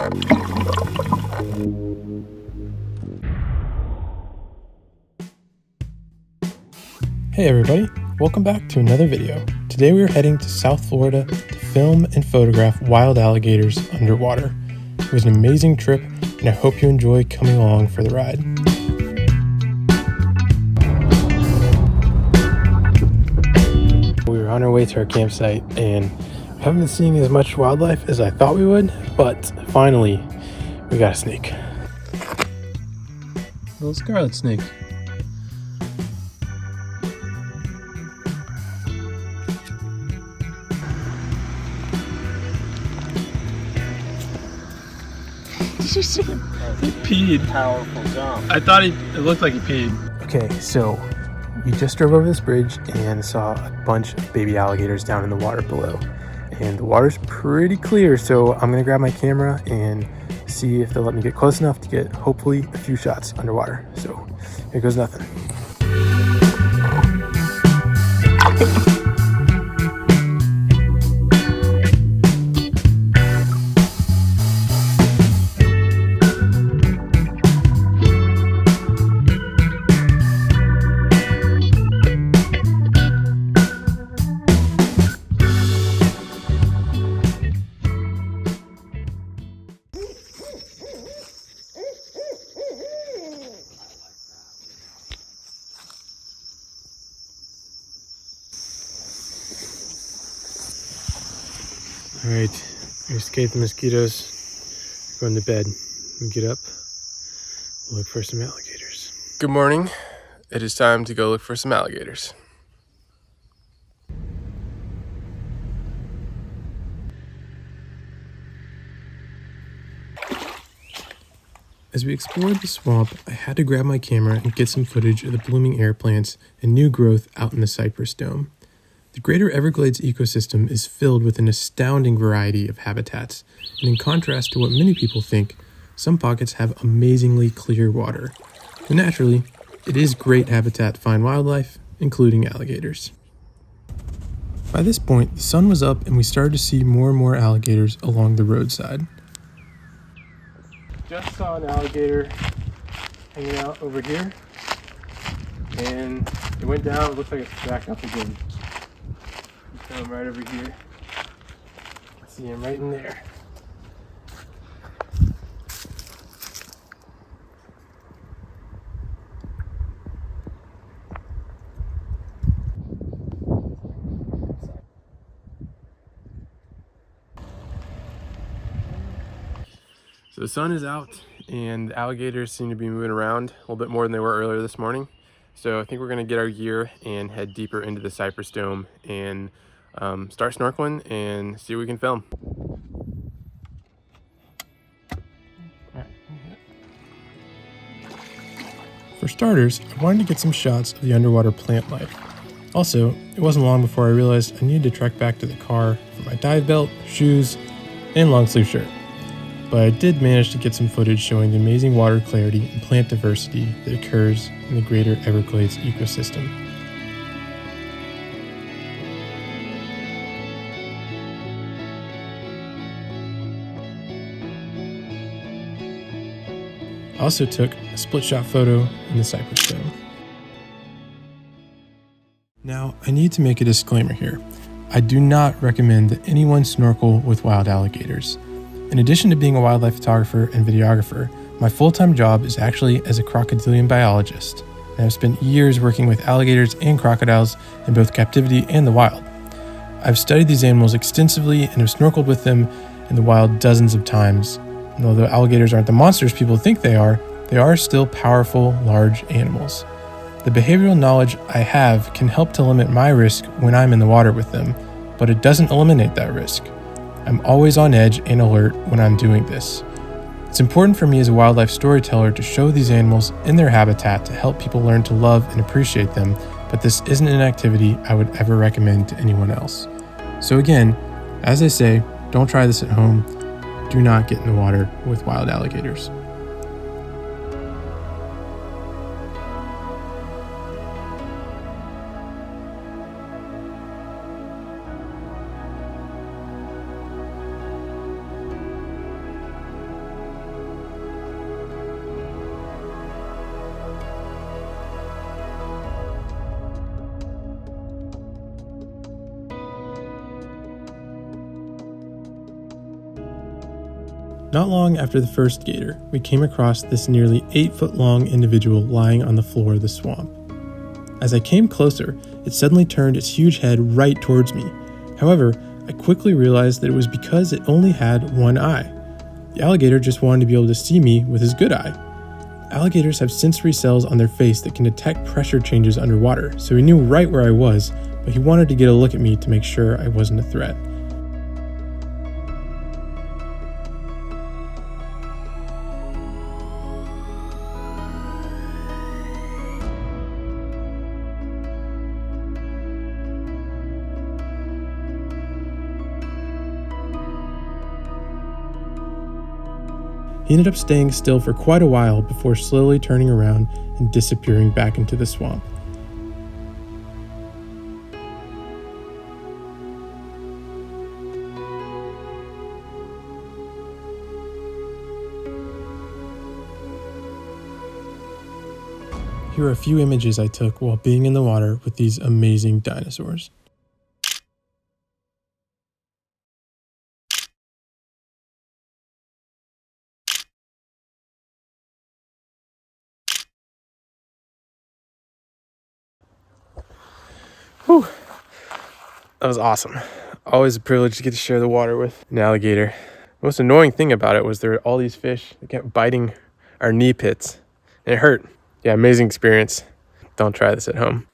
Hey everybody, welcome back to another video. Today we are heading to South Florida to film and photograph wild alligators underwater. It was an amazing trip and I hope you enjoy coming along for the ride. We were on our way to our campsite and we haven't been seeing as much wildlife as I thought we would, but finally we got a snake. Little scarlet snake. Did you see him? He peed. Powerful jump. I thought it looked like he peed. Okay, so we just drove over this bridge and saw a bunch of baby alligators down in the water below. And the water's pretty clear, so I'm gonna grab my camera and see if they'll let me get close enough to get hopefully a few shots underwater. So here goes nothing. All right, we escaped the mosquitoes. We're going to bed. We get up, we'll look for some alligators. Good morning. It is time to go look for some alligators. As we explored the swamp, I had to grab my camera and get some footage of the blooming air plants and new growth out in the cypress dome. The greater Everglades ecosystem is filled with an astounding variety of habitats, and in contrast to what many people think, some pockets have amazingly clear water. And naturally, it is great habitat to find wildlife, including alligators. By this point, the sun was up and we started to see more and more alligators along the roadside. Just saw an alligator hanging out over here, and it went down. It looks like it's back up again. He's going right over here. I see him right in there. So the sun is out and the alligators seem to be moving around a little bit more than they were earlier this morning. So I think we're gonna get our gear and head deeper into the cypress dome and start snorkeling and see what we can film. For starters, I wanted to get some shots of the underwater plant life. Also, it wasn't long before I realized I needed to trek back to the car for my dive belt, shoes, and long sleeve shirt. But I did manage to get some footage showing the amazing water clarity and plant diversity that occurs in the greater Everglades ecosystem. I also took a split-shot photo in the cypress dome. Now, I need to make a disclaimer here. I do not recommend that anyone snorkel with wild alligators. In addition to being a wildlife photographer and videographer, my full-time job is actually as a crocodilian biologist, and I've spent years working with alligators and crocodiles in both captivity and the wild. I've studied these animals extensively and have snorkeled with them in the wild dozens of times. And although alligators aren't the monsters people think they are still powerful, large animals. The behavioral knowledge I have can help to limit my risk when I'm in the water with them, but it doesn't eliminate that risk. I'm always on edge and alert when I'm doing this. It's important for me as a wildlife storyteller to show these animals in their habitat to help people learn to love and appreciate them, but this isn't an activity I would ever recommend to anyone else. So again, as I say, don't try this at home. Do not get in the water with wild alligators. Not long after the first gator, we came across this nearly 8-foot-long individual lying on the floor of the swamp. As I came closer, it suddenly turned its huge head right towards me. However, I quickly realized that it was because it only had one eye. The alligator just wanted to be able to see me with his good eye. Alligators have sensory cells on their face that can detect pressure changes underwater, so he knew right where I was, but he wanted to get a look at me to make sure I wasn't a threat. He ended up staying still for quite a while before slowly turning around and disappearing back into the swamp. Here are a few images I took while being in the water with these amazing dinosaurs. Whew. That was awesome. Always a privilege to get to share the water with an alligator. The most annoying thing about it was there were all these fish that kept biting our knee pits, and it hurt. Yeah, amazing experience. Don't try this at home.